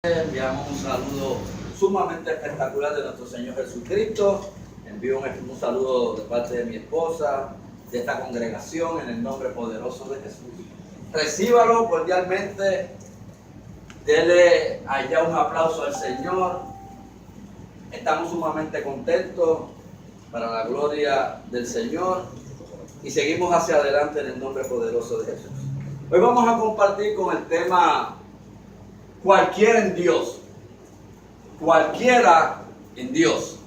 Enviamos un saludo sumamente espectacular de nuestro Señor Jesucristo. Envío un saludo de parte de mi esposa, de esta congregación, en el nombre poderoso de Jesús. Recíbalo cordialmente, dele allá un aplauso al Señor. Estamos sumamente contentos para la gloria del Señor y seguimos hacia adelante en el nombre poderoso de Jesús. Hoy vamos a compartir con el tema cualquiera en Dios. Cualquiera en Dios.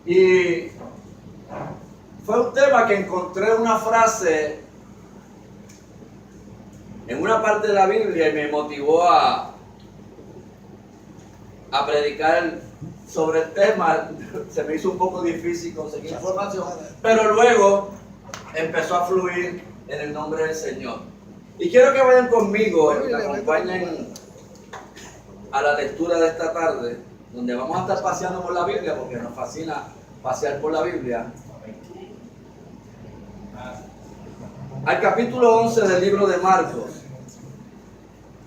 Y fue un tema que encontré una frase en una parte de la Biblia y me motivó a predicar sobre el tema. Se me hizo un poco difícil conseguir información, pero luego empezó a fluir en el nombre del Señor. Y quiero que vayan conmigo y me acompañen a la lectura de esta tarde, donde vamos a estar paseando por la Biblia, porque nos fascina pasear por la Biblia. Al capítulo 11 del libro de Marcos.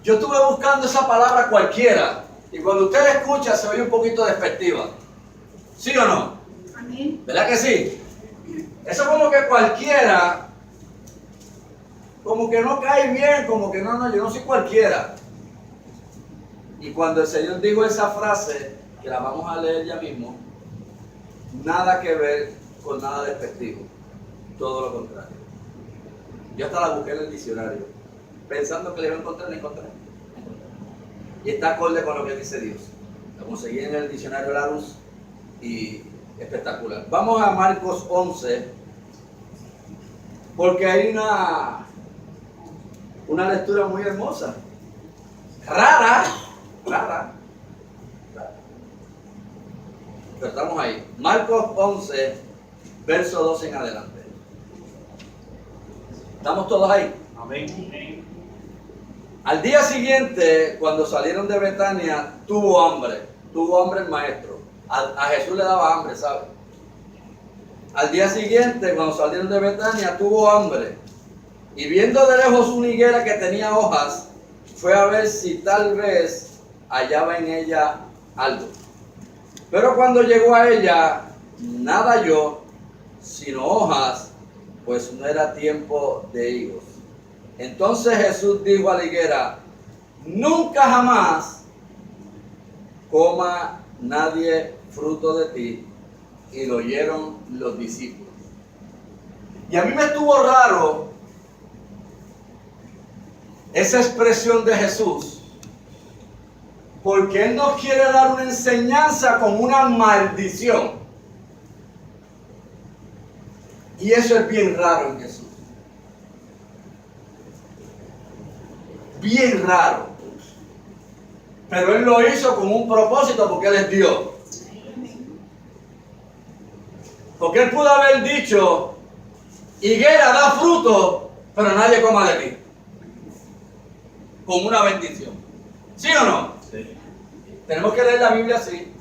Yo estuve buscando esa palabra cualquiera, y cuando usted la escucha se oye un poquito despectiva. ¿Sí o no? Amén. ¿Verdad que sí? Eso como que cualquiera, como que no cae bien, como que no, yo no soy cualquiera. Y cuando el Señor dijo esa frase, que la vamos a leer ya mismo, nada que ver con nada despectivo, todo lo contrario. Yo hasta la busqué en el diccionario, pensando que le iba a encontrar, la encontré. Y está acorde con lo que dice Dios. La conseguí en el diccionario Larousse y espectacular. Vamos a Marcos 11, porque hay una lectura muy hermosa, rara. Pero estamos ahí. Marcos 11, verso 12 en adelante. ¿Estamos todos ahí? Amén. Al día siguiente, cuando salieron de Betania, tuvo hambre el maestro. A Jesús le daba hambre, ¿sabe? Al día siguiente, cuando salieron de Betania, tuvo hambre. Y viendo de lejos una higuera que tenía hojas, fue a ver si tal vez hallaba en ella algo. Pero cuando llegó a ella, nada halló, sino hojas, pues no era tiempo de higos. Entonces Jesús dijo a la higuera: nunca jamás coma nadie fruto de ti. Y lo oyeron los discípulos. Y a mí me estuvo raro esa expresión de Jesús, porque Él nos quiere dar una enseñanza con una maldición. Y eso es bien raro en Jesús. Bien raro. Pero Él lo hizo con un propósito, porque Él es Dios. Porque Él pudo haber dicho: higuera, da fruto, pero nadie coma de ti. Como una bendición. ¿Sí o no? Sí. Tenemos que leer la Biblia así.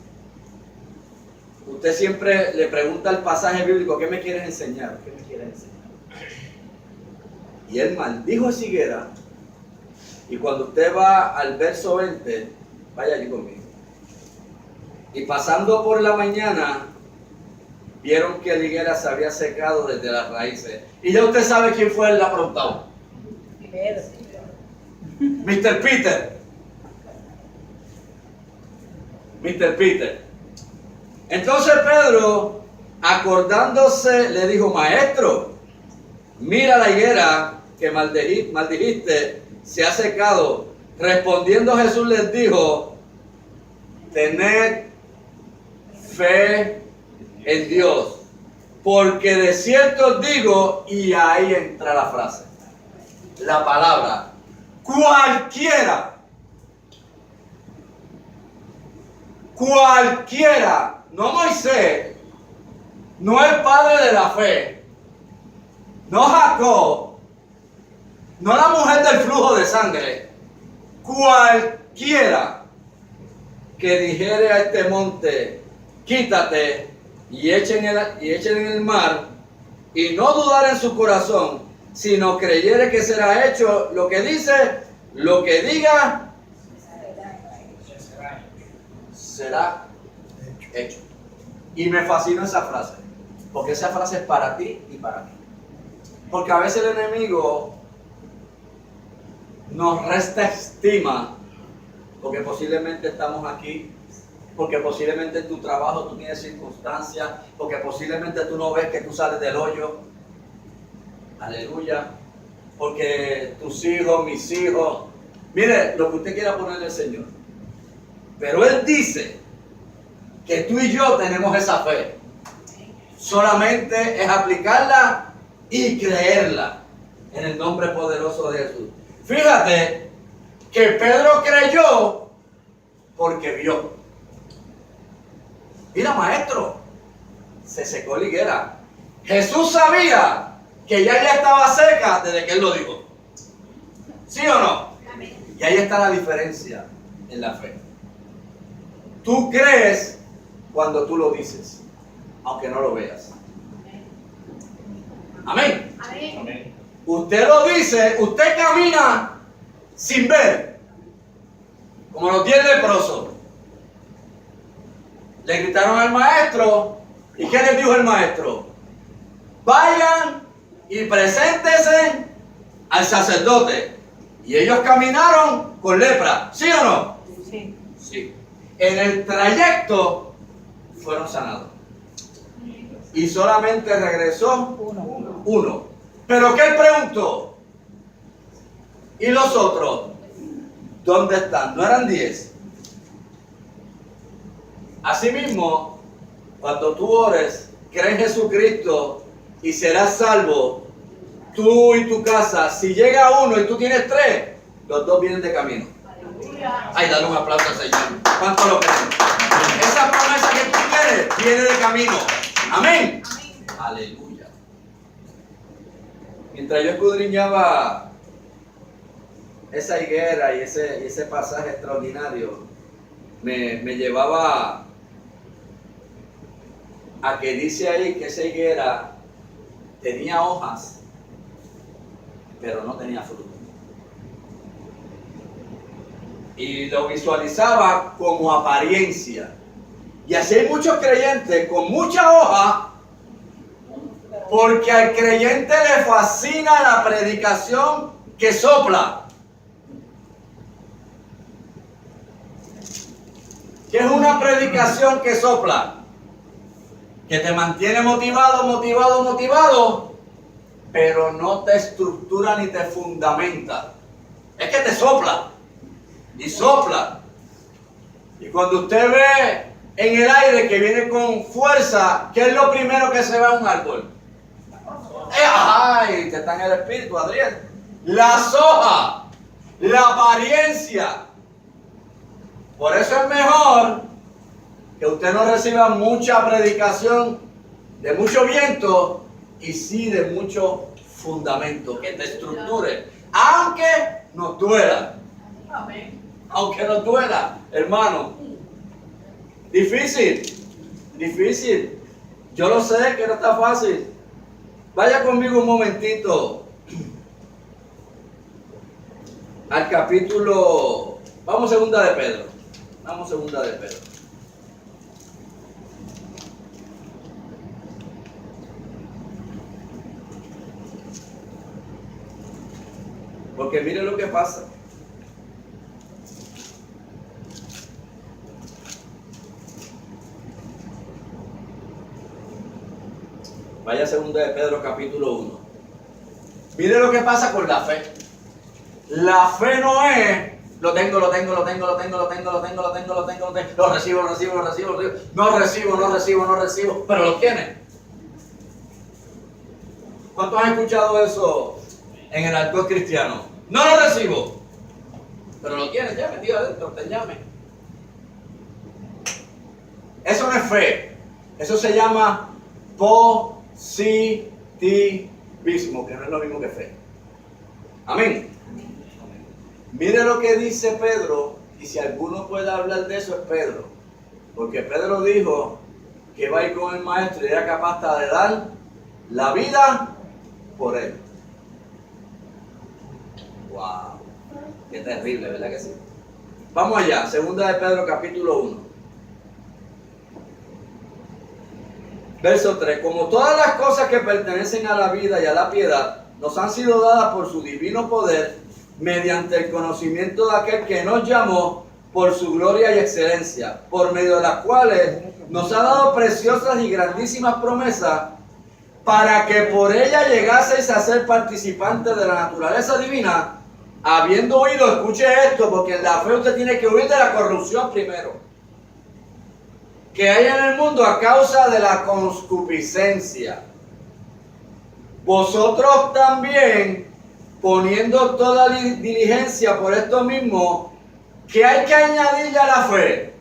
Usted siempre le pregunta al pasaje bíblico: ¿qué me quieres enseñar? ¿Qué me quieres enseñar? Y Él maldijo esa higuera. Y cuando usted va al verso 20, vaya allí conmigo. Y pasando por la mañana, vieron que la higuera se había secado desde las raíces. Y ya usted sabe quién fue el aprontado. Mr. Peter. Mr. Peter. Entonces Pedro, acordándose, le dijo: maestro, mira la higuera que maldijiste, se ha secado. Respondiendo Jesús les dijo: tened fe en Dios, porque de cierto os digo, y ahí entra la frase, la palabra, cualquiera, no Moisés, no el padre de la fe, no Jacob, no la mujer del flujo de sangre, cualquiera que dijere a este monte: quítate y echen en el mar, y no dudar en su corazón, sino creyere que será hecho lo que dice, lo que diga, será hecho. Y me fascinó esa frase, porque esa frase es para ti y para mí. Porque a veces el enemigo nos resta estima, porque posiblemente estamos aquí, porque posiblemente en tu trabajo tú tienes circunstancias, porque posiblemente tú no ves que tú sales del hoyo. Aleluya. Porque tus hijos, mis hijos, mire lo que usted quiera ponerle al Señor. Pero Él dice que tú y yo tenemos esa fe. Solamente es aplicarla y creerla en el nombre poderoso de Jesús. Fíjate que Pedro creyó porque vio. Mira, maestro, se secó la higuera. Jesús sabía que ya estaba seca desde que Él lo dijo. ¿Sí o no? Amén. Y ahí está la diferencia en la fe. Tú crees cuando tú lo dices, aunque no lo veas. Amén. Amén. Amén. Usted lo dice, usted camina sin ver, como los 10 leprosos. Le gritaron al maestro, ¿y qué les dijo el maestro? Vayan y preséntense al sacerdote. Y ellos caminaron con lepra, ¿sí o no? Sí. Sí. En el trayecto fueron sanados. Y solamente regresó uno. Pero ¿qué él preguntó? ¿Y los otros? ¿Dónde están? ¿No eran 10? Asimismo, cuando tú ores, cree en Jesucristo y serás salvo, tú y tu casa. Si llega uno y tú tienes 3, los 2 vienen de camino. Ay, dale un aplauso al Señor. ¿Cuánto lo creen? Esa promesa que tú tienes viene de camino. Amén. Aleluya. Mientras yo escudriñaba esa higuera y ese pasaje extraordinario, me llevaba a que dice ahí que esa higuera tenía hojas, pero no tenía fruto. Y lo visualizaba como apariencia. Y así hay muchos creyentes con mucha hoja, porque al creyente le fascina la predicación que sopla. ¿Qué es una predicación que sopla? Que te mantiene motivado, pero no te estructura ni te fundamenta. Es que te sopla y sopla. Y cuando usted ve en el aire que viene con fuerza, ¿qué es lo primero que se ve a un árbol? ¡Ay! Que está en el espíritu, Adrián. Las hojas, la apariencia. Por eso es mejor que usted no reciba mucha predicación de mucho viento y sí de mucho fundamento, que te estructure, aunque nos duela. Amén. Aunque nos duela, hermano. Difícil. Yo lo sé que no está fácil. Vaya conmigo un momentito al capítulo, vamos segunda de Pedro. Porque mire lo que pasa. Vaya segunda de Pedro capítulo 1. Mire lo que pasa con la fe. La fe no es lo tengo, lo recibo. No recibo, pero lo tiene. ¿Cuántos han escuchado eso en el alcohol cristiano? No lo recibo, pero lo tiene ya metido adentro, te llame. Eso no es fe, eso se llama positivismo, que no es lo mismo que fe. Amén. Mire lo que dice Pedro, y si alguno puede hablar de eso es Pedro, porque Pedro dijo que iba a ir con el maestro y era capaz hasta de dar la vida por él. Wow, qué terrible, ¿verdad que sí? Vamos allá, segunda de Pedro capítulo 1. Verso 3. Como todas las cosas que pertenecen a la vida y a la piedad nos han sido dadas por su divino poder, mediante el conocimiento de aquel que nos llamó por su gloria y excelencia, por medio de las cuales nos ha dado preciosas y grandísimas promesas, para que por ella llegaseis a ser participantes de la naturaleza divina, habiendo oído, escuche esto, porque en la fe usted tiene que huir de la corrupción primero, que hay en el mundo a causa de la concupiscencia. Vosotros también, poniendo toda diligencia por esto mismo, que hay que añadirle a la fe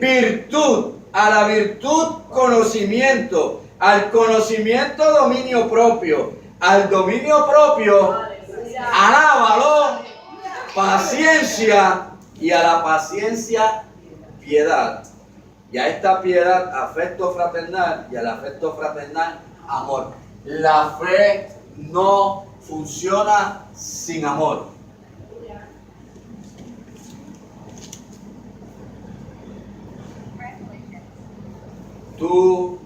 virtud, a la virtud conocimiento, al conocimiento dominio propio, al dominio propio alábalo, paciencia, y a la paciencia piedad, y a esta piedad afecto fraternal, y al afecto fraternal amor. La fe no funciona sin amor. Tú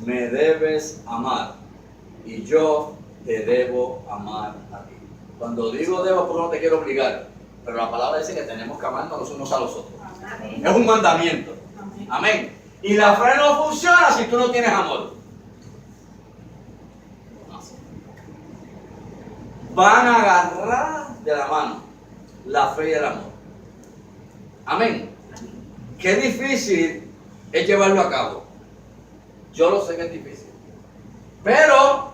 me debes amar y yo te debo amar a ti. Cuando digo debo, porque no te quiero obligar, pero la palabra dice que tenemos que amarnos los unos a los otros. Amén. Es un mandamiento. Amén. Amén. Y la fe no funciona si tú no tienes amor. No. Van a agarrar de la mano la fe y el amor. Amén. Qué difícil es llevarlo a cabo. Yo lo sé que es difícil, pero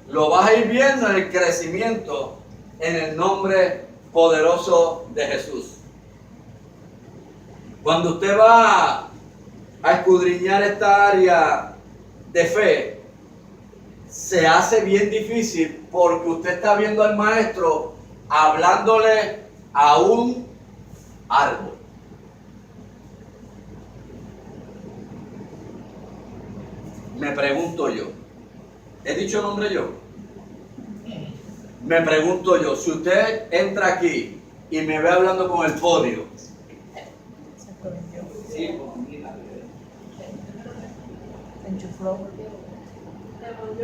lo vas a ir viendo en el crecimiento en el nombre poderoso de Jesús. Cuando usted va a escudriñar esta área de fe, se hace bien difícil porque usted está viendo al maestro hablándole a un árbol. Me pregunto yo, ¿he dicho nombre yo? Me pregunto yo, si usted entra aquí y me ve hablando con el podio,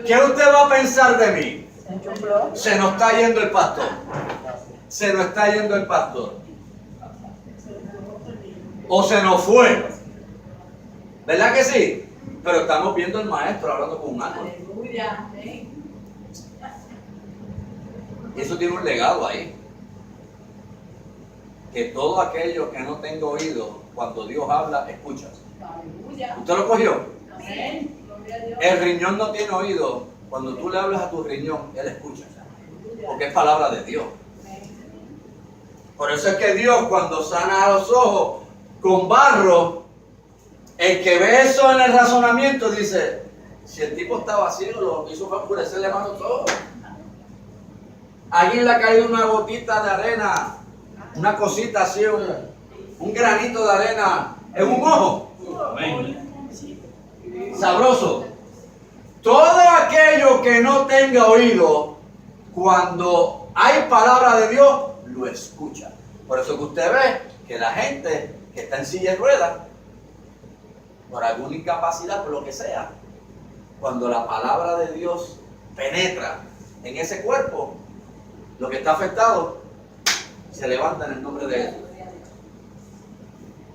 ¿qué usted va a pensar de mí? Se nos está yendo el pastor. Se nos está yendo el pastor. O se nos fue. ¿Verdad que sí? Pero estamos viendo al maestro hablando con un árbol. Y eso tiene un legado ahí. Que todo aquello que no tenga oído, cuando Dios habla, escucha. ¿Usted lo cogió? El riñón no tiene oído. Cuando tú le hablas a tu riñón, él escucha. Porque es palabra de Dios. Por eso es que Dios, cuando sana a los ojos con barro, el que ve eso en el razonamiento dice, si el tipo estaba ciego, lo que hizo fue oscurecerle más los ojos. Alguien le ha caído una gotita de arena, una cosita así, un granito de arena en un ojo. Amén. Sabroso. Todo aquello que no tenga oído, cuando hay palabra de Dios, lo escucha. Por eso que usted ve que la gente que está en silla de ruedas, por alguna incapacidad, por lo que sea, cuando la palabra de Dios penetra en ese cuerpo, lo que está afectado se levanta en el nombre de Jesús.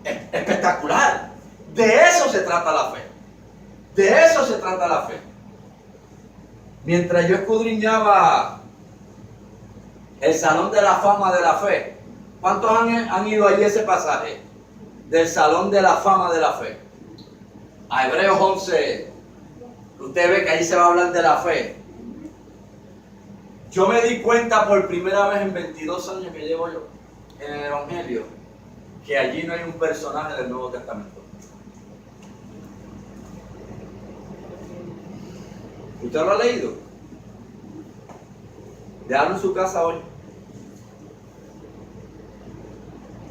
Es espectacular. De eso se trata la fe. De eso se trata la fe. Mientras yo escudriñaba el Salón de la Fama de la Fe, ¿cuántos han ido allí ese pasaje? Del Salón de la Fama de la Fe. A Hebreos 11, usted ve que ahí se va a hablar de la fe. Yo me di cuenta por primera vez en 22 años que llevo yo en el Evangelio, que allí no hay un personaje del Nuevo Testamento. ¿Usted lo ha leído? Déjalo en su casa hoy.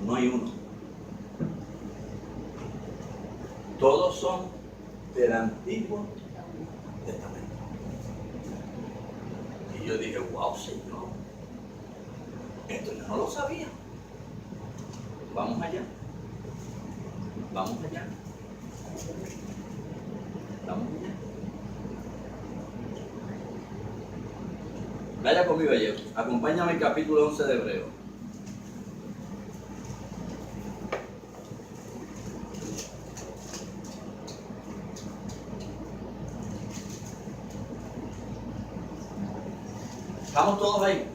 No hay uno. Todos son del Antiguo Testamento. Y yo dije, wow, Señor, esto yo no lo sabía. Vamos allá. Vamos allá. ¿Estamos bien? Vaya conmigo allí. Acompáñame al capítulo 11 de Hebreo. ¿Estamos todos ahí?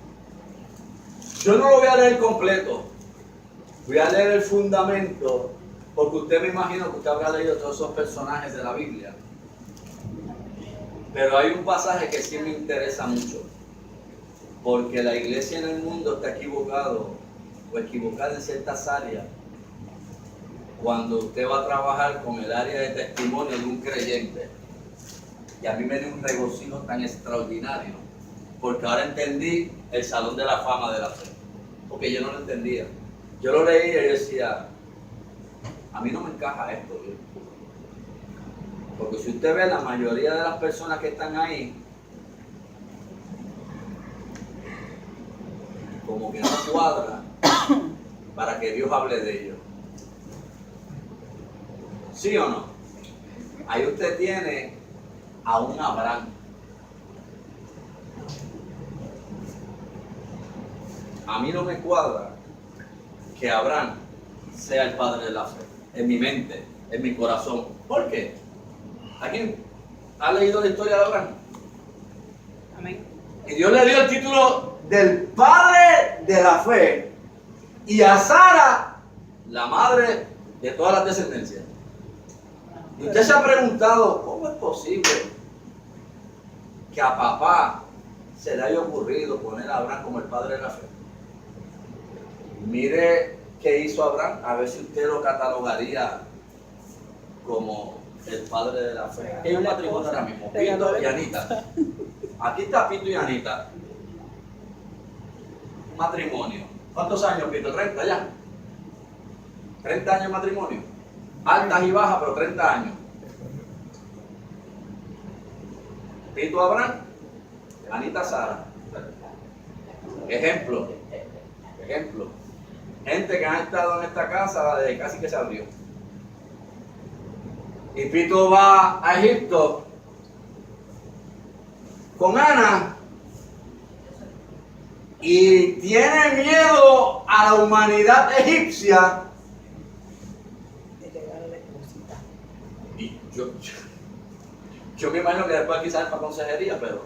Yo no lo voy a leer completo. Voy a leer el fundamento, porque usted me imagino que usted habrá leído todos esos personajes de la Biblia. Pero hay un pasaje que sí me interesa mucho, porque la iglesia en el mundo está equivocado o equivocada en ciertas áreas cuando usted va a trabajar con el área de testimonio de un creyente. Y a mí me dio un regocijo tan extraordinario, porque ahora entendí el Salón de la Fama de la Fe, porque yo no lo entendía. Yo lo leía y decía, a mí no me encaja esto, ¿sí? Porque si usted ve la mayoría de las personas que están ahí, como que no cuadra para que Dios hable de ellos. ¿Sí o no? Ahí usted tiene a un Abraham. A mí no me cuadra que Abraham sea el padre de la fe, en mi mente, en mi corazón. ¿Por qué? ¿Alguien ha leído la historia de Abraham? Amén. Y Dios le dio el título del padre de la fe, y a Sara, la madre de todas las descendencias. Y usted se ha preguntado, ¿cómo es posible que a papá se le haya ocurrido poner a Abraham como el padre de la fe? Mire qué hizo Abraham, a ver si usted lo catalogaría como el padre de la fe. Aquí hay un matrimonio ahora mismo, Pito y Anita. Aquí está Pito y Anita. Un matrimonio. ¿Cuántos años, Pito? 30 ya. 30 años de matrimonio. Altas y bajas, pero 30 años. Pito Abraham, Anita Sara. Ejemplo. Gente que ha estado en esta casa desde casi que se abrió. Y Pito va a Egipto con Ana y tiene miedo a la humanidad egipcia. Y yo me imagino que después quizás para consejería, pero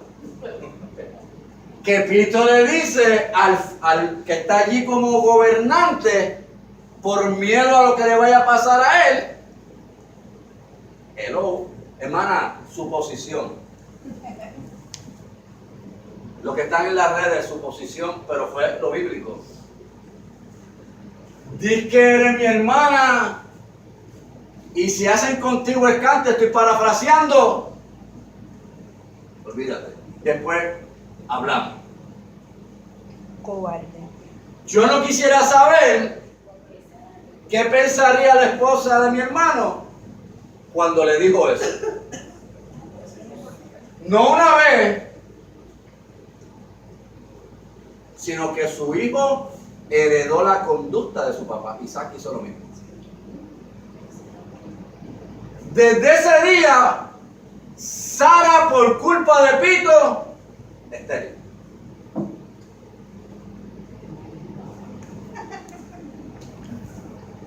que Pito le dice al que está allí como gobernante, por miedo a lo que le vaya a pasar a él, hello, hermana, suposición. Lo que están en las redes, suposición, pero fue lo bíblico. Di que eres mi hermana, y si hacen contigo escante, estoy parafraseando. Olvídate. Después hablamos. Cobarde. Yo no quisiera saber qué pensaría la esposa de mi hermano cuando le dijo eso. No una vez, sino que su hijo heredó la conducta de su papá. Isaac hizo lo mismo. Desde ese día, Sara, por culpa de Pito, estéril.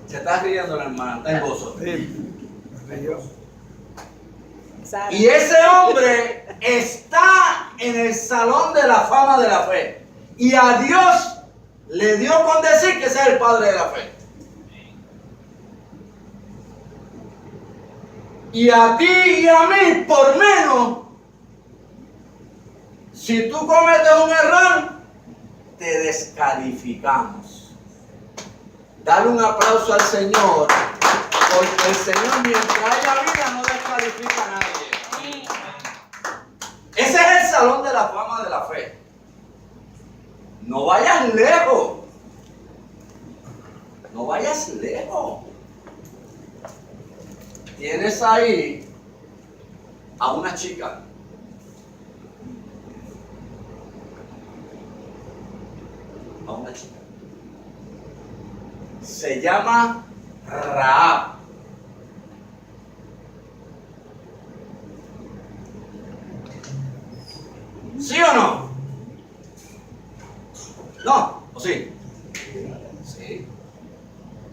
Se está riendo la hermana, está en gozo. Sara. Y ese hombre está en el Salón de la Fama de la Fe. Y a Dios le dio con decir que sea el padre de la fe. Y a ti y a mí, por menos, si tú cometes un error, te descalificamos. Dale un aplauso al Señor, porque el Señor, mientras haya vida, no descalifica a nadie. Ese es el Salón de la Fama de la Fe. No vayas lejos. No vayas lejos. Tienes ahí a una chica. A una chica. Se llama Rahab. ¿Sí o no? ¿No? ¿O sí? Sí.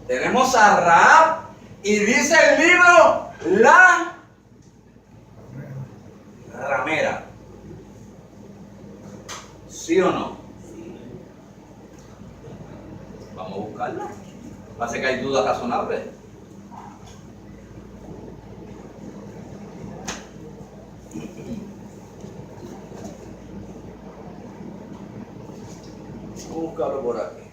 Tenemos a Rahab y dice el libro la ramera. ¿Sí o no? Vamos a buscarla. Parece que hay dudas razonables. Vamos a buscarlo por aquí.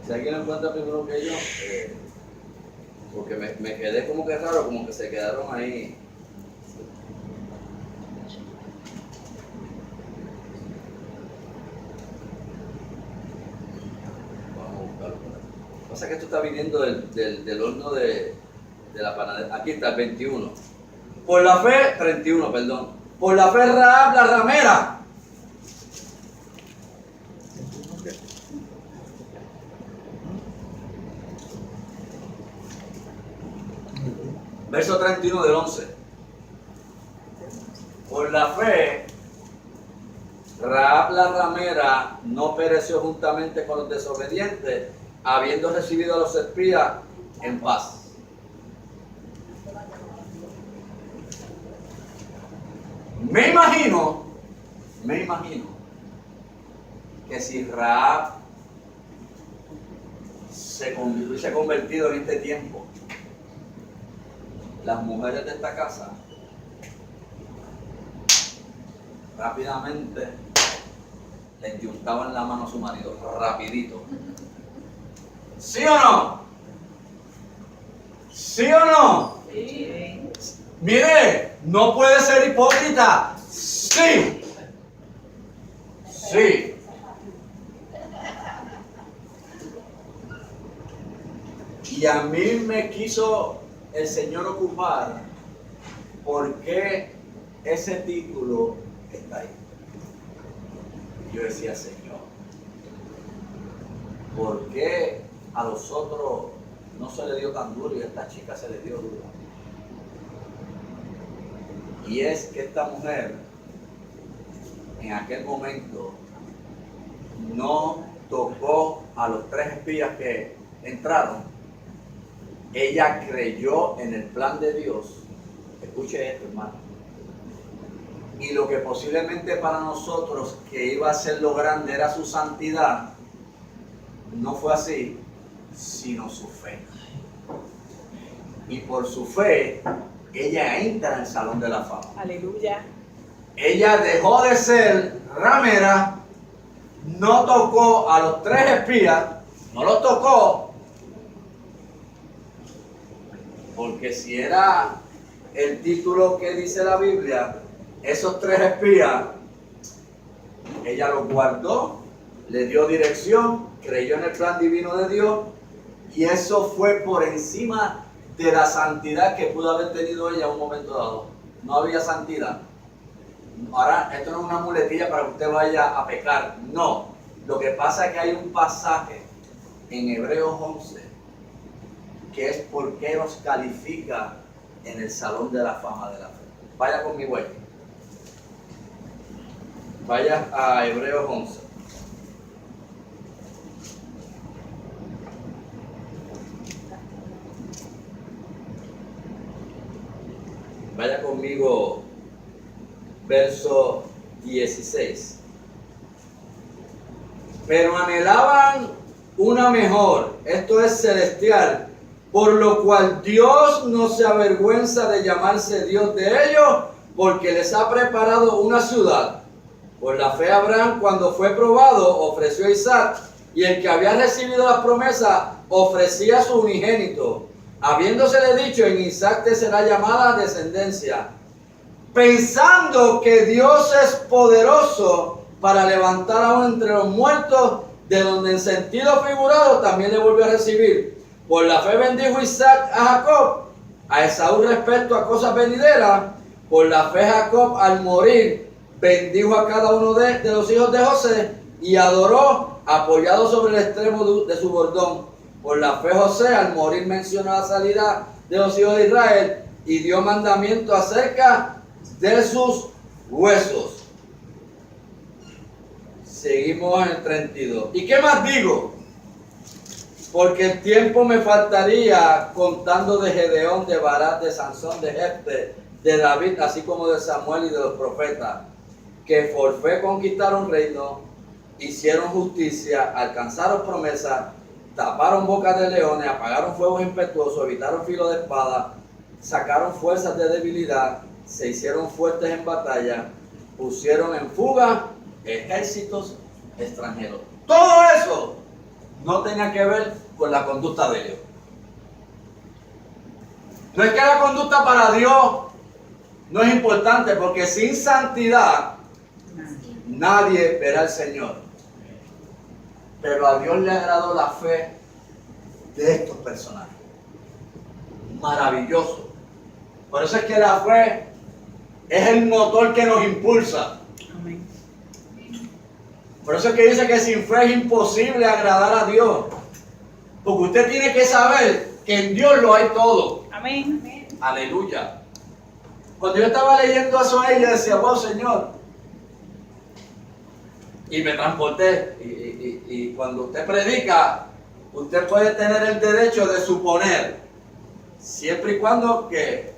Si alguien lo encuentra primero que yo, porque me quedé como que raro, como que se quedaron ahí. Vamos a buscarlo por aquí. Lo que pasa es que esto está viniendo del horno de la panadería. Aquí está el 21. Por la fe, 31, perdón. Por la fe Rahab la ramera. Verso 31 del 11. Por la fe, Rahab la ramera no pereció juntamente con los desobedientes, habiendo recibido a los espías en paz. Me imagino que si Rahab se hubiese convertido en este tiempo, las mujeres de esta casa rápidamente le enyuntaban la mano a su marido, rapidito. ¿Sí o no? ¿Sí o no? Sí. Mire, no puede ser hipócrita. Sí. Sí. Y a mí me quiso el Señor ocupar por qué ese título está ahí. Yo decía, Señor, ¿por qué a los otros no se le dio tan duro y a esta chica se le dio duro? Y es que esta mujer en aquel momento no tocó a los 3 espías que entraron. Ella creyó en el plan de Dios. Escuche esto, hermano. Y lo que posiblemente para nosotros que iba a ser lo grande era su santidad, no fue así, sino su fe. Y por su fe, ella entra en el Salón de la Fama. Aleluya. Ella dejó de ser ramera, no tocó a los 3 espías, no los tocó, porque si era el título que dice la Biblia, esos 3 espías, ella los guardó, le dio dirección, creyó en el plan divino de Dios, y eso fue por encima de la santidad que pudo haber tenido ella en un momento dado. No había santidad. Ahora, esto no es una muletilla para que usted vaya a pecar, no. Lo que pasa es que hay un pasaje en Hebreos 11 que es por qué nos califica en el Salón de la Fama de la Fe. Vaya conmigo ahí. Vaya a Hebreos 11. Vaya conmigo, verso 16. Pero anhelaban una mejor, esto es celestial, por lo cual Dios no se avergüenza de llamarse Dios de ellos, porque les ha preparado una ciudad. Por la fe Abraham, cuando fue probado, ofreció a Isaac, y el que había recibido las promesas ofrecía a su unigénito, habiéndosele dicho, en Isaac te será llamada descendencia, pensando que Dios es poderoso para levantar aún entre los muertos, de donde en sentido figurado también le volvió a recibir. Por la fe bendijo Isaac a Jacob, a Esaú respecto a cosas venideras. Por la fe Jacob al morir bendijo a cada uno de los hijos de José y adoró apoyado sobre el extremo de su bordón. Por la fe José al morir mencionó la salida de los hijos de Israel y dio mandamiento acerca de sus huesos. Seguimos en el 32. ¿Y qué más digo? Porque el tiempo me faltaría contando de Gedeón, de Barak, de Sansón, de Jefte, de David, así como de Samuel y de los profetas, que por fe conquistaron reino, hicieron justicia, alcanzaron promesas, taparon bocas de leones, apagaron fuegos impetuosos, evitaron filo de espada, sacaron fuerzas de debilidad, se hicieron fuertes en batalla, pusieron en fuga ejércitos extranjeros. Todo eso no tenía que ver con la conducta de ellos. No es que la conducta para Dios no es importante, porque sin santidad nadie verá al Señor. Pero a Dios le agradó la fe de estos personajes. Maravilloso. Por eso es que la fe es el motor que nos impulsa. Amén. Por eso es que dice que sin fe es imposible agradar a Dios. Porque usted tiene que saber que en Dios lo hay todo. Amén. Aleluya. Cuando yo estaba leyendo eso a ella, decía, wow, Señor. Y me transporté. Y cuando usted predica, usted puede tener el derecho de suponer, siempre y cuando que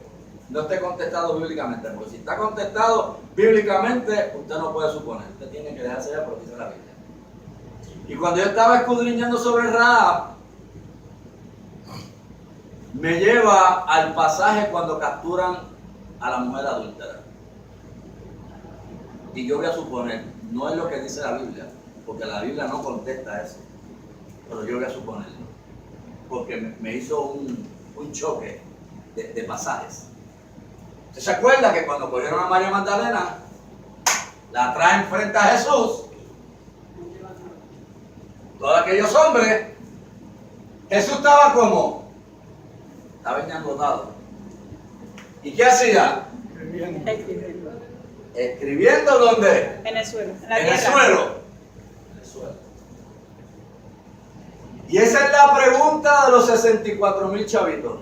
no esté contestado bíblicamente. Porque si está contestado bíblicamente, usted no puede suponer. Usted tiene que dejarse ya porque dice la Biblia. Y cuando yo estaba escudriñando sobre Rahab, me lleva al pasaje cuando capturan a la mujer adúltera. Y yo voy a suponer, no es lo que dice la Biblia, porque la Biblia no contesta eso, pero yo voy a suponerlo, porque me hizo un choque de pasajes. ¿Usted se acuerda que cuando cogieron a María Magdalena, la traen frente a Jesús, todos aquellos hombres, Jesús estaba como, estaba enangotado. ¿Y qué hacía? Escribiendo. Escribiendo ¿dónde? En el suelo. En la En el tierra. suelo. En el suelo. Y esa es la pregunta de los 64,000 chavitos.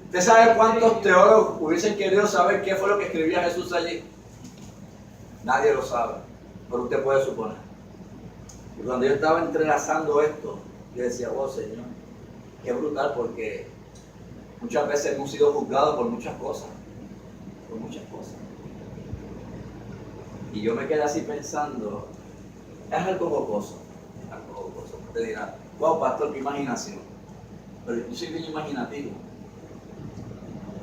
¿Usted sabe cuántos teólogos hubiesen querido saber qué fue lo que escribía Jesús allí? Nadie lo sabe, pero usted puede suponer. Y cuando yo estaba entrelazando esto, yo decía, oh Señor, qué brutal, porque muchas veces hemos sido juzgados por muchas cosas. Por muchas cosas. Y yo me quedé así pensando, es algo jocoso, es algo jocoso. Usted dirá, wow, pastor, qué imaginación. Pero yo soy bien imaginativo.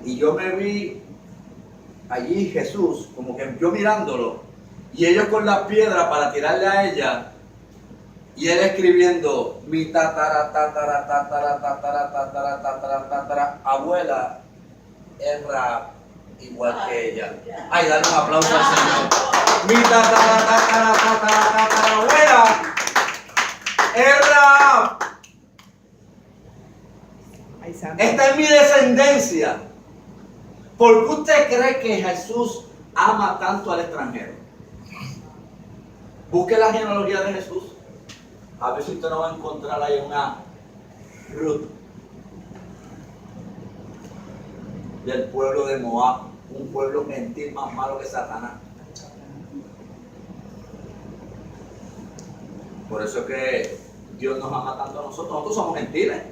Y yo me vi allí Jesús, como que yo mirándolo, y ellos con las piedras para tirarle a ella, y él escribiendo, mi tatara, tatara, tatara, tatara, tatara, tatara, tatara, abuela es Rahab, igual que ella. Ay, dale un aplauso al Señor. Mi tatara, tatara, tatara, tatara, abuela es Rahab. Ay, santo. Esta es mi descendencia. ¿Por qué usted cree que Jesús ama tanto al extranjero? Busque la genealogía de Jesús. A ver si usted no va a encontrar ahí una Ruth del pueblo de Moab, un pueblo gentil más malo que Satanás. Por eso es que Dios nos ama tanto a nosotros. Nosotros somos gentiles.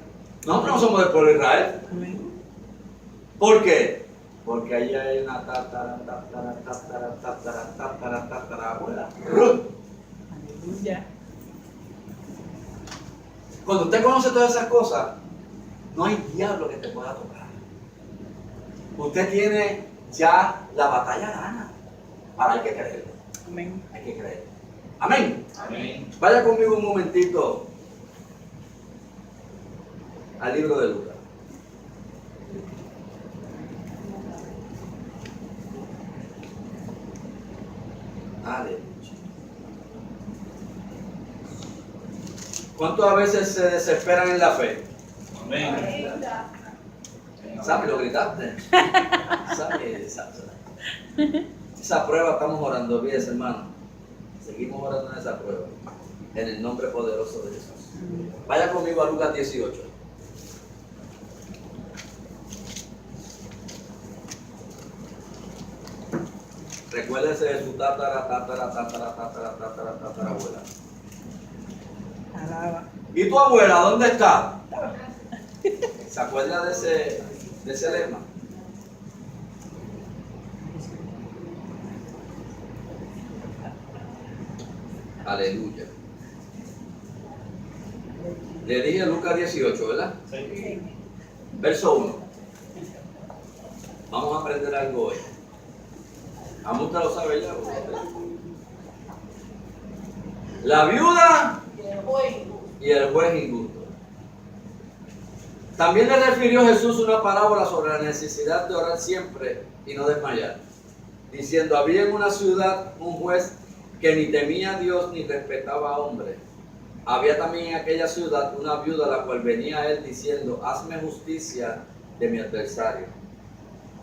Nosotros no somos del pueblo de Israel. Amén. ¿Por qué? Porque ahí hay una tatara, tatara, tatara, tatara, tatara, tatara, abuela. Ruth. Aleluya. Cuando usted conoce todas esas cosas, no hay diablo que te pueda tocar. Usted tiene ya la batalla gana. Ahora hay que creerlo. Amén. Hay que creerlo. Amén. Amén. Vaya conmigo un momentito al libro de Lucas. Aleluya. ¿Cuántos a veces se desesperan en la fe? Amén. ¿Sabes? Lo gritaste. ¿Sabes? Esa prueba estamos orando, bien, hermano. Seguimos orando en esa prueba. En el nombre poderoso de Jesús. Vaya conmigo a Lucas 18. Recuérdese de su tatarabuela. Alaba. ¿Y tu abuela dónde está? ¿Se acuerda de ese lema? Aleluya. Le dije Lucas 18, ¿verdad? Sí. Verso 1. Vamos a aprender algo hoy. A usted lo sabe ya. La viuda y el juez injusto. También le refirió Jesús una parábola sobre la necesidad de orar siempre y no desmayar, diciendo: había en una ciudad un juez que ni temía a Dios ni respetaba a hombre. Había también en aquella ciudad una viuda a la cual venía a él diciendo: hazme justicia de mi adversario.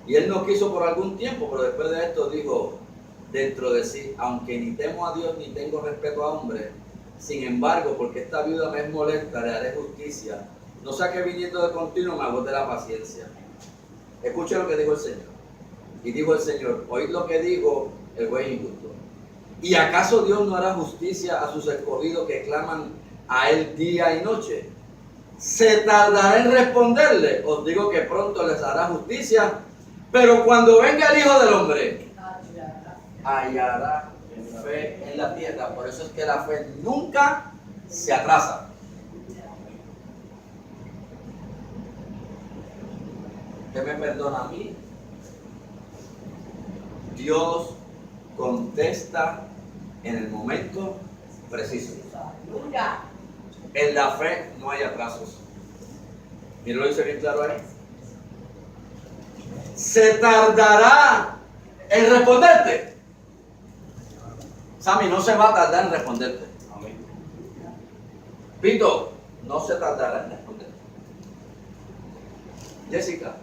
Y él no quiso por algún tiempo, pero después de esto dijo dentro de sí: aunque ni temo a Dios ni tengo respeto a hombre, sin embargo, porque esta viuda me es molesta, le haré justicia, no sea que viniendo de continuo me agote la paciencia. Escuche lo que dijo el Señor. Y dijo el Señor: oíd lo que dijo el juez injusto. ¿Y acaso Dios no hará justicia a sus escogidos que claman a él día y noche? ¿Se tardará en responderle? Os digo que pronto les hará justicia, pero cuando venga el Hijo del Hombre, hallará fe en la tierra. Por eso es que la fe nunca se atrasa. ¿Usted me perdona a mí? Dios contesta en el momento preciso. En la fe no hay atrasos. Mira, lo dice bien claro ahí. Se tardará en responderte. Sammy, no se va a tardar en responderte. Pito, no se tardará en responderte. Jessica,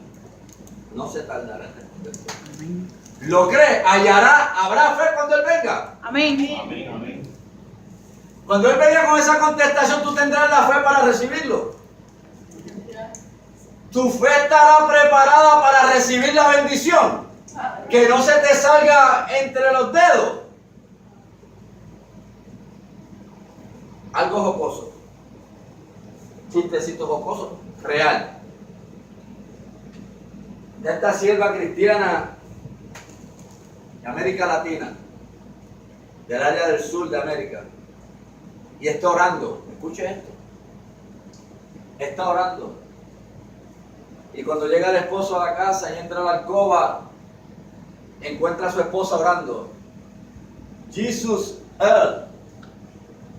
no se tardará en responderte. Amén. ¿Lo cree? ¿Habrá fe cuando Él venga? Amén. Amén, amén. Cuando Él venga con esa contestación, tú tendrás la fe para recibirlo. Tu fe estará preparada para recibir la bendición. Que no se te salga entre los dedos. Algo jocoso. Chistecito jocoso, real. De esta sierva cristiana de América Latina, del área del sur de América, y está orando. Escuche esto. Está orando. Y cuando llega el esposo a la casa y entra a la alcoba, encuentra a su esposa orando. Jesus, help.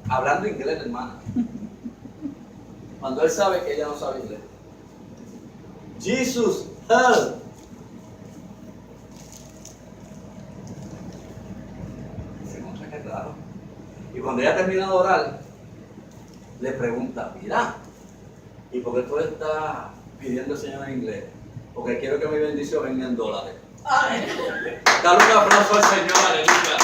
Hablando inglés, hermana. Cuando él sabe que ella no sabe inglés. Jesus, help. Se encuentra que claro. Y cuando ella termina de orar, le pregunta: mira, ¿y por qué tú estás pidiendo al Señor en inglés? Porque quiero que mi bendición venga en dólares. Dale un aplauso al Señor, aleluya.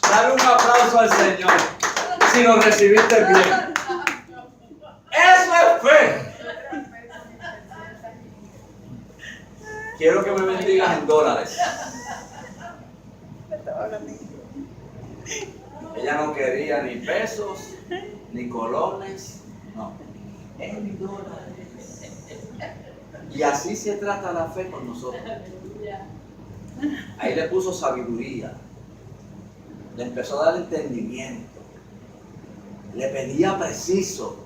Dale un aplauso al Señor. Si lo recibiste bien. Eso es fe. Quiero que me bendigas en dólares. Ella no quería ni pesos, ni colones, no, en dólares. Y así se trata la fe con nosotros. Ahí le puso sabiduría, le empezó a dar entendimiento, le pedía preciso.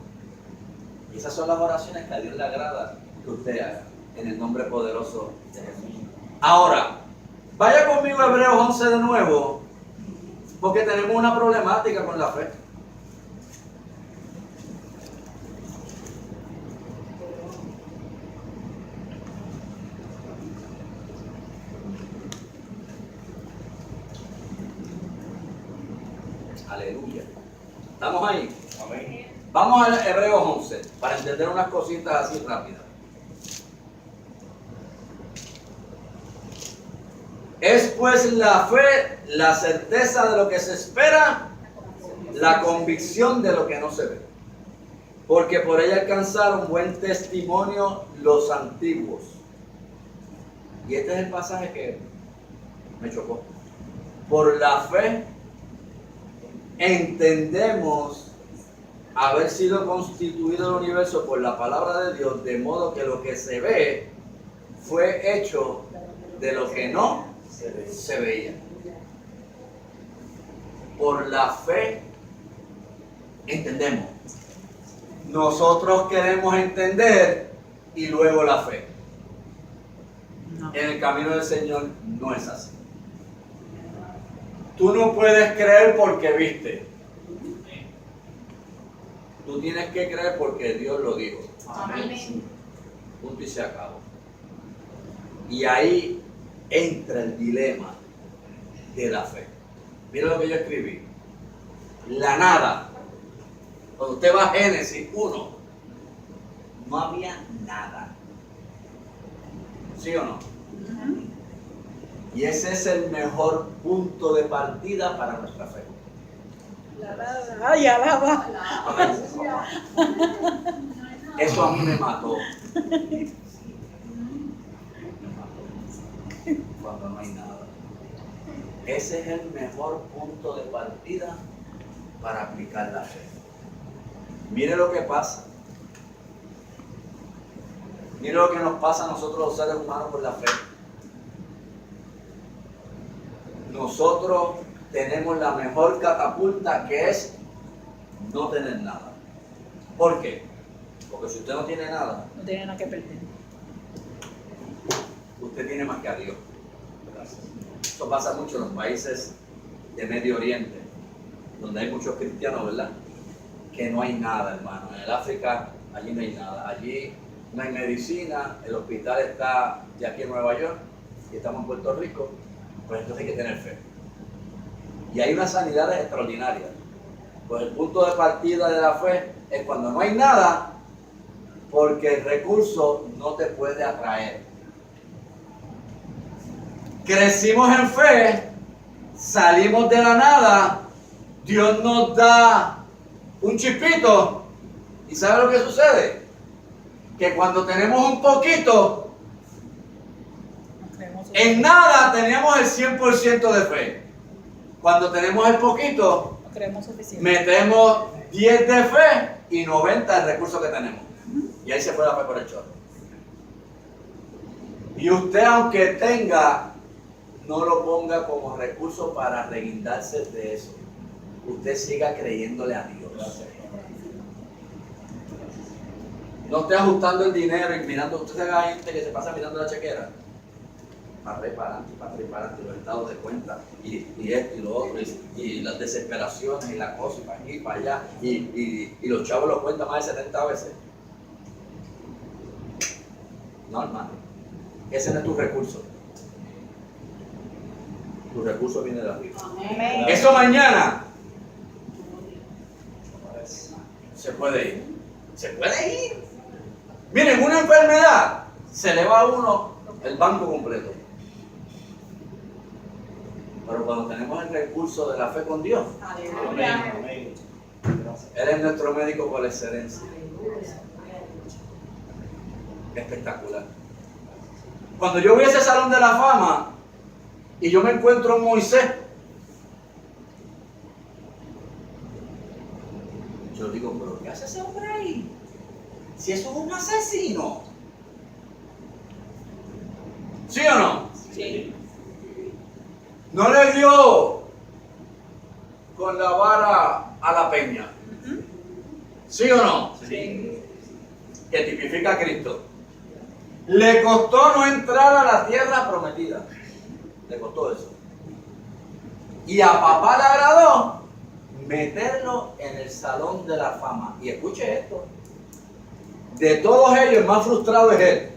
Y esas son las oraciones que a Dios le agrada que usted haga, en el nombre poderoso de Jesús. Ahora, vaya conmigo a Hebreos 11 de nuevo, porque tenemos una problemática con la fe. Aleluya. ¿Estamos ahí? Amén. Vamos a Hebreos 11 para entender unas cositas así rápidas. Es pues la fe, la certeza de lo que se espera, la convicción de lo que no se ve. Porque por ella alcanzaron buen testimonio los antiguos. Y este es el pasaje que Me chocó. Por la fe entendemos haber sido constituido el universo por la palabra de Dios, de modo que lo que se ve fue hecho de lo que no se veía. Por la fe entendemos. Nosotros queremos entender y luego la fe. No. En el camino del Señor no es así. Tú no puedes creer porque viste. Tú tienes que creer porque Dios lo dijo. Amén. Punto y se acabó. Y ahí entra el dilema de la fe. Mira lo que yo escribí. La nada. Cuando usted va a Génesis 1, no había nada. ¿Sí o no? Y ese es el mejor punto de partida para nuestra fe. Ay, alaba. Eso a mí me mató. Cuando no hay nada. Ese es el mejor punto de partida para aplicar la fe. Mire lo que pasa. Mire lo que nos pasa a nosotros los seres humanos por la fe. Nosotros tenemos la mejor catapulta, que es no tener nada. ¿Por qué? Porque si usted no tiene nada, No tiene nada que perder. usted tiene más que a Dios. Eso pasa mucho en los países de Medio Oriente, donde hay muchos cristianos, ¿verdad? Que no hay nada, hermano. En el África, allí no hay nada. Allí no hay medicina, el hospital está de aquí en Nueva York y estamos en Puerto Rico, pues entonces hay que tener fe. Y hay unas sanidades extraordinarias. Pues el punto de partida de la fe es cuando no hay nada, porque el recurso no te puede atraer. Crecimos en fe, salimos de la nada, Dios nos da un chispito, y ¿sabe lo que sucede? Que cuando tenemos un poquito, No creemos en nada teníamos el 100% de fe. Cuando tenemos el poquito, no creemos suficiente. metemos 10 de fe y 90 el recurso que tenemos. Y ahí se fue la fe por el chorro. Y usted, aunque tenga, no lo ponga como recurso para reguindarse de eso. Usted siga creyéndole a Dios. No esté ajustando el dinero y mirando. Usted se hay gente que se pasa mirando la chequera. Para arriba y para adelante, para arriba y para adelante, los estados de cuenta, y esto y lo otro, y las desesperaciones y la cosa, y para aquí y para allá, y los chavos lo cuentan más de 70 veces. No, hermano. Ese no es tu recurso. Tu recurso viene de arriba. Amén. Eso mañana se puede ir. Se puede ir. Miren, una enfermedad se le va a uno el banco completo. Pero cuando tenemos el recurso de la fe con Dios, Aleluya. Él es nuestro médico por excelencia. Espectacular. Cuando yo voy a ese salón de la fama y yo me encuentro a Moisés, yo digo, pero ¿qué hace ese hombre ahí? Si eso es un asesino. ¿Sí o no? Sí. No le dio con la vara a la peña. ¿Sí o no? Sí. Que tipifica a Cristo. Le costó no entrar a la tierra prometida. Le costó eso. Y a papá le agradó meterlo en el salón de la fama. Y escuche esto. De todos ellos, el más frustrado es él.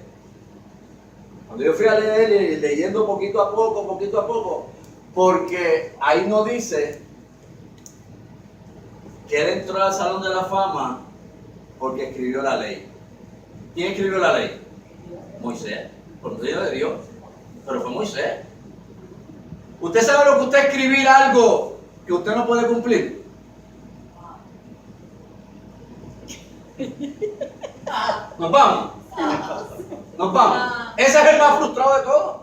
Cuando yo fui a leer y leyendo poquito a poco, porque ahí no dice que él entró al salón de la fama porque escribió la ley. ¿Quién escribió la ley? Moisés, por medio de Dios. Pero fue Moisés. ¿Usted sabe lo que usted escribir algo que usted no puede cumplir? Nos vamos. Nos vamos. Ese es el más frustrado de todos.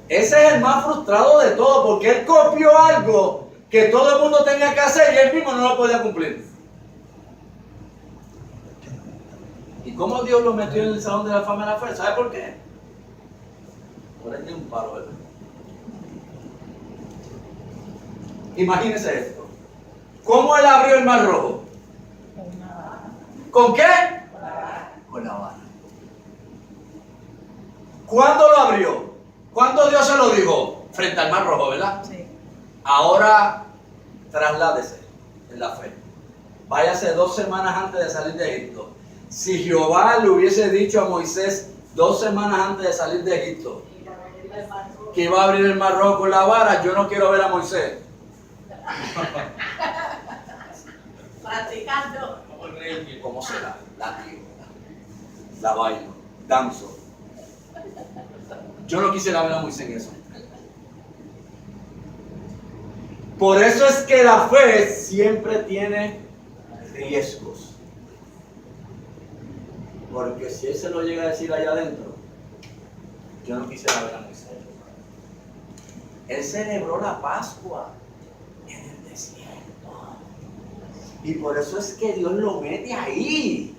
Ese es el más frustrado de todo, porque él copió algo que todo el mundo tenía que hacer y él mismo no lo podía cumplir. ¿Y cómo Dios lo metió en el Salón de la Fama de la Fe? ¿Sabe por qué? Por él tiene un palo, ¿verdad? Imagínese esto. ¿Cómo él abrió el Mar Rojo? Con una vara. ¿Con qué? Con la vara. ¿Cuándo lo abrió? ¿Cuándo Dios se lo dijo? Frente al Mar Rojo, ¿verdad? Sí. Ahora trasládese en la fe. Váyase 2 semanas antes de salir de Egipto. Si Jehová le hubiese dicho a Moisés 2 semanas antes de salir de Egipto que iba a abrir el Mar Rojo con la vara, yo no quiero ver a Moisés. Practicando. ¿Cómo será? La tío, la bailo, danzo. Yo no quisiera ver a Moisés en eso. Por eso es que la fe siempre tiene riesgos. Porque si él se lo llega a decir allá adentro, yo no quisiera ver a Moisés. Él celebró la Pascua en el desierto. Y por eso es que Dios lo mete ahí.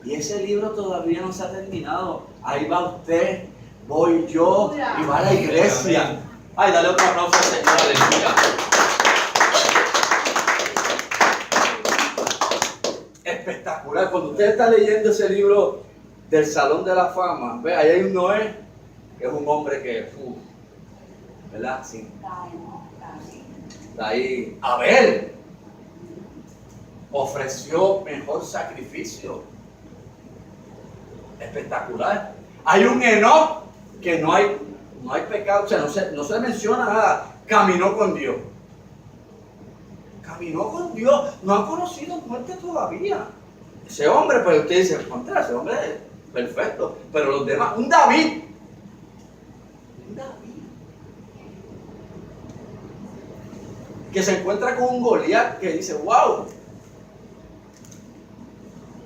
Y ese libro todavía no se ha terminado. Ahí va usted, voy yo y va a la iglesia. Ay, dale otro aplauso al Señor, aleluya. Espectacular. Cuando usted está leyendo ese libro del Salón de la Fama, ve, ahí hay un Noé, que es un hombre que, ¿verdad? Sí. Está ahí. Abel ofreció mejor sacrificio. Espectacular. Hay un Enoc que no hay pecado, o sea, no se menciona nada. Caminó con Dios. Caminó con Dios. No ha conocido muerte todavía. Ese hombre, pues usted dice, contra, ese hombre es perfecto. Pero los demás, un David. Un David. Que se encuentra con un Goliat que dice, wow.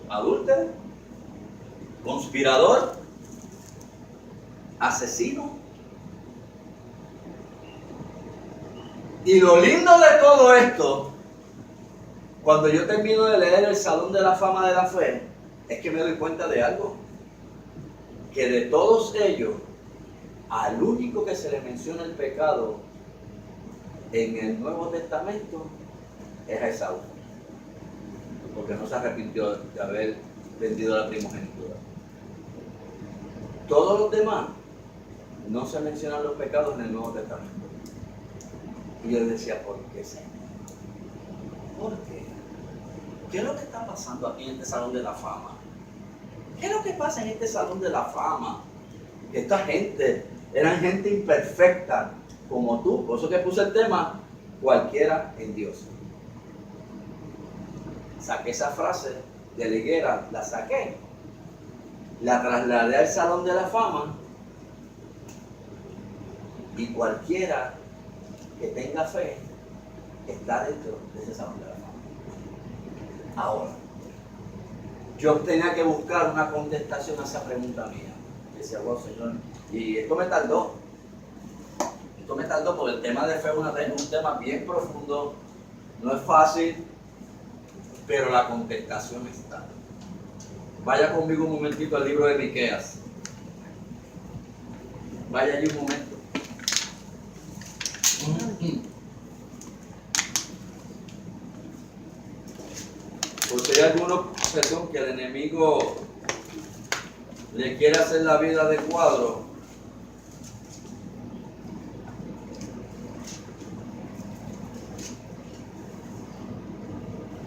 Adúltero, conspirador, asesino. Y lo lindo de todo esto, cuando yo termino de leer el Salón de la Fama de la Fe, es que me doy cuenta de algo. Que de todos ellos, al único que se le menciona el pecado en el Nuevo Testamento es a Esaú. Porque no se arrepintió de haber vendido la primogenitura. Todos los demás no se mencionan los pecados en el Nuevo Testamento. Y yo decía, ¿por qué, Señor? ¿Por qué? ¿Qué es lo que está pasando aquí en este Salón de la Fama? ¿Qué es lo que pasa en este Salón de la Fama? Que esta gente, eran gente imperfecta, como tú. Por eso que puse el tema, cualquiera en Dios. Saqué esa frase de la higuera, la saqué, la trasladé al Salón de la Fama y cualquiera que tenga fe está dentro de ese Salón de la Fama. Ahora, yo tenía que buscar una contestación a esa pregunta mía. Decía, wow, Señor, y esto me tardó. Esto me tardó porque el tema de fe es un tema bien profundo, no es fácil. Pero la contestación está. Vaya conmigo un momentito al libro de Miqueas. Vaya allí un momento. Por si hay alguna obsesión que el enemigo le quiere hacer la vida de cuadro,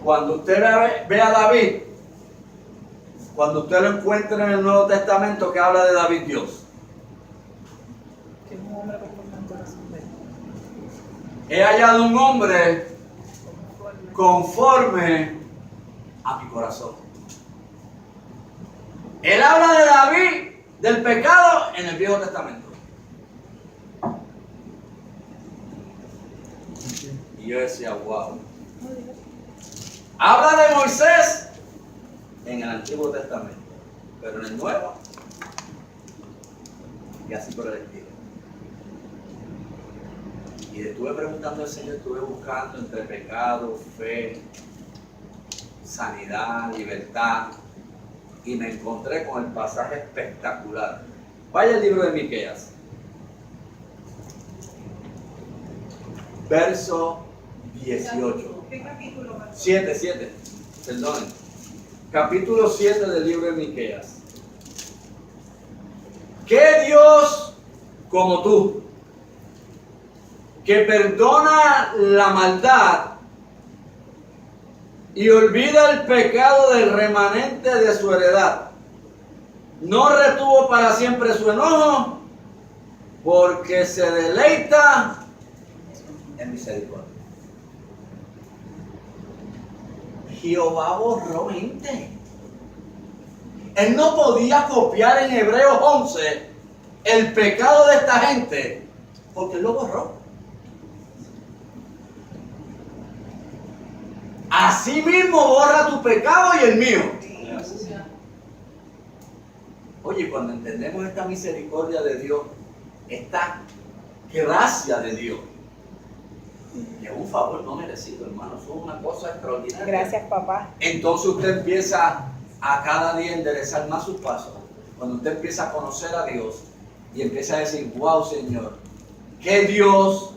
cuando usted ve a David, cuando usted lo encuentra en el Nuevo Testamento que habla de David Dios, Que es un hombre conforme al corazón de él. he hallado un hombre conforme a mi corazón. Él habla de David, del pecado en el Viejo Testamento. Y yo decía, wow. Habla de Moisés en el Antiguo Testamento, pero en el Nuevo, y así por el estilo. Y estuve preguntando al Señor, estuve buscando entre pecado, fe, sanidad, libertad, y me encontré con el pasaje espectacular. Vaya al libro de Miqueas, verso 18. ¿Qué capítulo? 7, perdonen. Capítulo 7 del libro de Miqueas. ¿Qué Dios como tú, que perdona la maldad y olvida el pecado del remanente de su heredad, no retuvo para siempre su enojo, porque se deleita en misericordia? Jehová borró mente. Él no podía copiar en Hebreos 11 el pecado de esta gente, porque él lo borró. Así mismo borra tu pecado y el mío. Oye, cuando entendemos esta misericordia de Dios, esta gracia de Dios, que es un favor no merecido, hermano, es una cosa extraordinaria. Gracias, papá. Entonces usted empieza a cada día enderezar más sus pasos. Cuando usted empieza a conocer a Dios y empieza a decir, wow, Señor, qué Dios